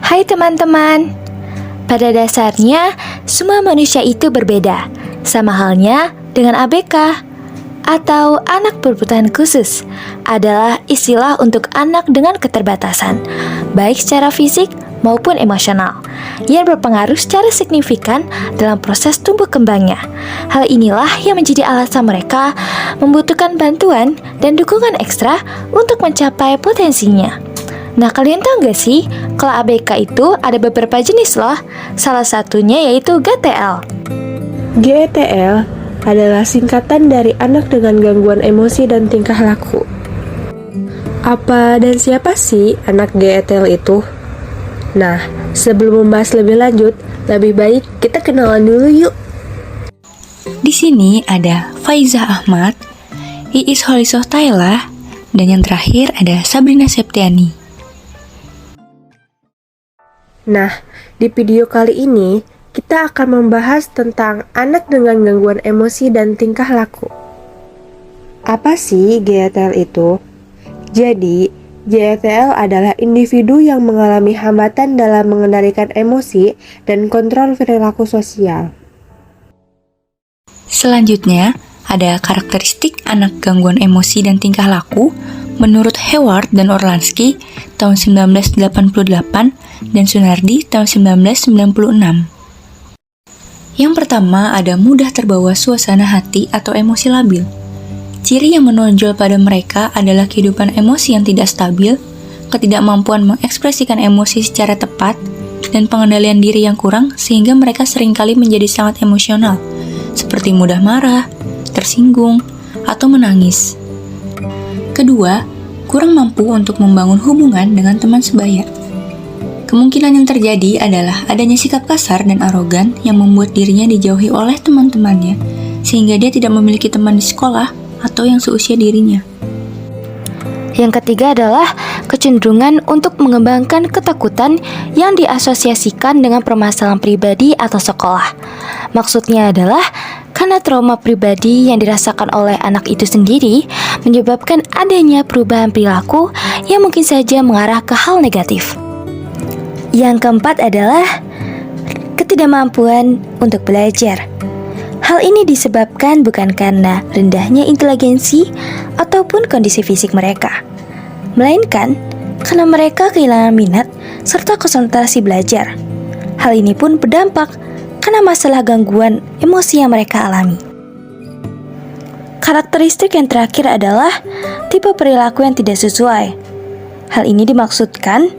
Hai teman-teman, pada dasarnya semua manusia itu berbeda, sama halnya dengan ABK atau anak berkebutuhan khusus adalah istilah untuk anak dengan keterbatasan, baik secara fisik maupun emosional, yang berpengaruh secara signifikan dalam proses tumbuh kembangnya. Hal inilah yang menjadi alasan mereka membutuhkan bantuan dan dukungan ekstra untuk mencapai potensinya. Nah, kalian tahu gak sih, kalau ABK itu ada beberapa jenis loh. Salah satunya yaitu GTL. GTL adalah singkatan dari anak dengan gangguan emosi dan tingkah laku. Apa dan siapa sih anak GTL itu? Nah, sebelum membahas lebih lanjut, lebih baik kita kenalan dulu yuk. Di sini ada Faizah Ahmad, Iis Holisoh Tayla, dan yang terakhir ada Sabrina Septiani. Nah, di video kali ini kita akan membahas tentang anak dengan gangguan emosi dan tingkah laku. Apa sih GTL itu? Jadi, GTL adalah individu yang mengalami hambatan dalam mengendalikan emosi dan kontrol perilaku sosial. Selanjutnya, ada karakteristik anak gangguan emosi dan tingkah laku menurut Heward dan Orlansky tahun 1988 dan Sunardi tahun 1996. Yang pertama ada mudah terbawa suasana hati atau emosi labil. Ciri yang menonjol pada mereka adalah kehidupan emosi yang tidak stabil, ketidakmampuan mengekspresikan emosi secara tepat, dan pengendalian diri yang kurang sehingga mereka seringkali menjadi sangat emosional, seperti mudah marah, tersinggung, atau menangis. Kedua, kurang mampu untuk membangun hubungan dengan teman sebaya. Kemungkinan yang terjadi adalah adanya sikap kasar dan arogan yang membuat dirinya dijauhi oleh teman-temannya, sehingga dia tidak memiliki teman di sekolah atau yang seusia dirinya. Yang ketiga adalah kecenderungan untuk mengembangkan ketakutan yang diasosiasikan dengan permasalahan pribadi atau sekolah. Maksudnya adalah karena trauma pribadi yang dirasakan oleh anak itu sendiri menyebabkan adanya perubahan perilaku yang mungkin saja mengarah ke hal negatif. Yang keempat adalah ketidakmampuan untuk belajar. Hal ini disebabkan bukan karena rendahnya inteligensi ataupun kondisi fisik mereka, melainkan karena mereka kehilangan minat serta konsentrasi belajar. Hal ini pun berdampak karena masalah gangguan emosi yang mereka alami. Karakteristik yang terakhir adalah tipe perilaku yang tidak sesuai. Hal ini dimaksudkan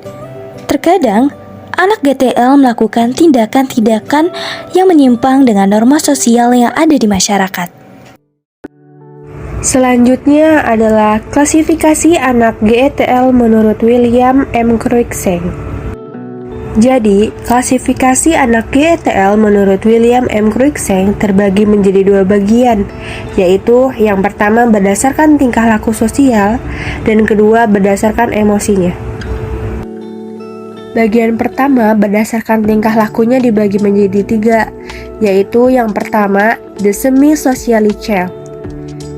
terkadang anak GTL melakukan tindakan-tindakan yang menyimpang dengan norma sosial yang ada di masyarakat. Selanjutnya adalah klasifikasi anak GTL menurut William M. Cruikshank. Jadi, klasifikasi anak GTL menurut William M. Cruikshank terbagi menjadi dua bagian, yaitu yang pertama berdasarkan tingkah laku sosial, dan kedua berdasarkan emosinya. Bagian pertama berdasarkan tingkah lakunya dibagi menjadi tiga, yaitu yang pertama, the semi-socially child,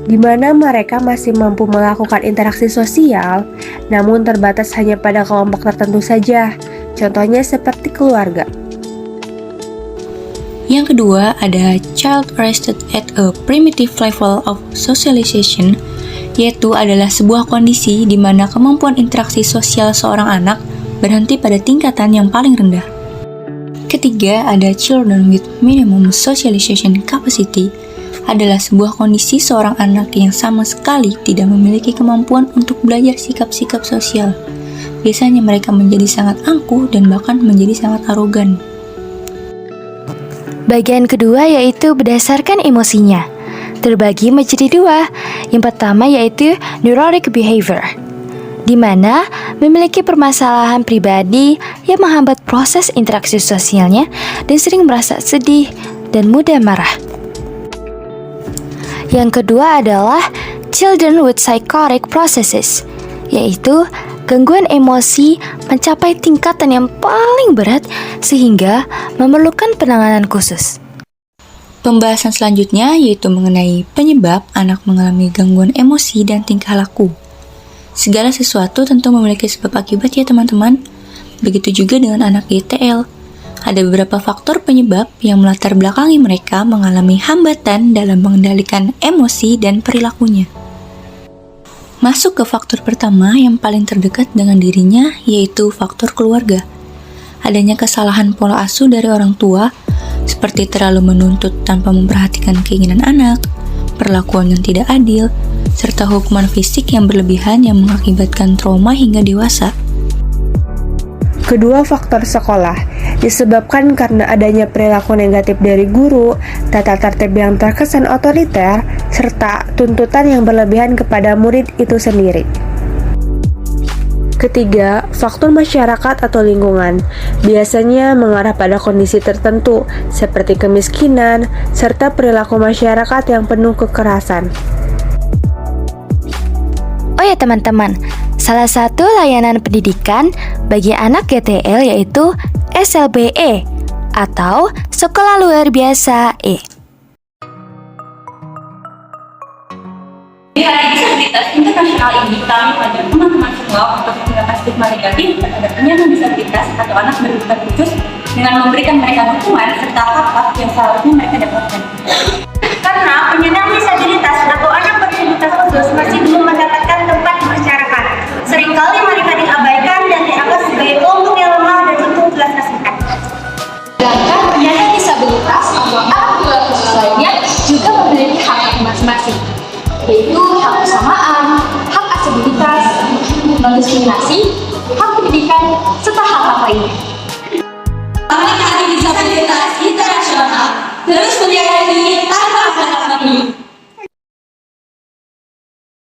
di mana mereka masih mampu melakukan interaksi sosial, namun terbatas hanya pada kelompok tertentu saja, contohnya seperti keluarga. Yang kedua ada child arrested at a primitive level of socialization, yaitu adalah sebuah kondisi di mana kemampuan interaksi sosial seorang anak berhenti pada tingkatan yang paling rendah. Ketiga ada children with minimum socialization capacity, adalah sebuah kondisi seorang anak yang sama sekali tidak memiliki kemampuan untuk belajar sikap-sikap sosial. Biasanya mereka menjadi sangat angkuh dan bahkan menjadi sangat arogan. Bagian kedua yaitu berdasarkan emosinya, terbagi menjadi dua. Yang pertama yaitu neurotic behavior, di mana memiliki permasalahan pribadi yang menghambat proses interaksi sosialnya dan sering merasa sedih dan mudah marah. Yang kedua adalah children with psychotic processes, yaitu gangguan emosi mencapai tingkatan yang paling berat sehingga memerlukan penanganan khusus. Pembahasan selanjutnya yaitu mengenai penyebab anak mengalami gangguan emosi dan tingkah laku. Segala sesuatu tentu memiliki sebab akibat ya teman-teman. Begitu juga dengan anak GTL. Ada beberapa faktor penyebab yang melatar belakangi mereka mengalami hambatan dalam mengendalikan emosi dan perilakunya. Masuk ke faktor pertama yang paling terdekat dengan dirinya, yaitu faktor keluarga. Adanya kesalahan pola asuh dari orang tua, seperti terlalu menuntut tanpa memperhatikan keinginan anak, perlakuan yang tidak adil, serta hukuman fisik yang berlebihan yang mengakibatkan trauma hingga dewasa. Kedua, faktor sekolah disebabkan karena adanya perilaku negatif dari guru, tata tertib yang terkesan otoriter, serta tuntutan yang berlebihan kepada murid itu sendiri. Ketiga, faktor masyarakat atau lingkungan biasanya mengarah pada kondisi tertentu seperti kemiskinan serta perilaku masyarakat yang penuh kekerasan. Oh ya teman-teman, salah satu layanan pendidikan bagi anak GTL yaitu SLBE atau Sekolah Luar Biasa E. Di Hari Disabilitas Internasional ini, kami mengajak teman-teman semua untuk menghilangkan stigma negatif terhadap penyandang disabilitas atau anak berkebutuhan khusus dengan memberikan mereka dukungan serta hak-hak yang seharusnya mereka dapatkan. Karena penyandang disabilitas atau anak berkebutuhan khusus masih belum mendapatkan tempat di masyarakat. Seringkali mereka diabaikan dan dianggap sebagai kelompok yang lemah dan butuh belas kasihan. Sedangkan penyandang disabilitas atau anak berkebutuhan khusus lainnya juga memiliki hak masing-masing, yaitu hak kesamaan, hak aksesibilitas, non-diskriminasi,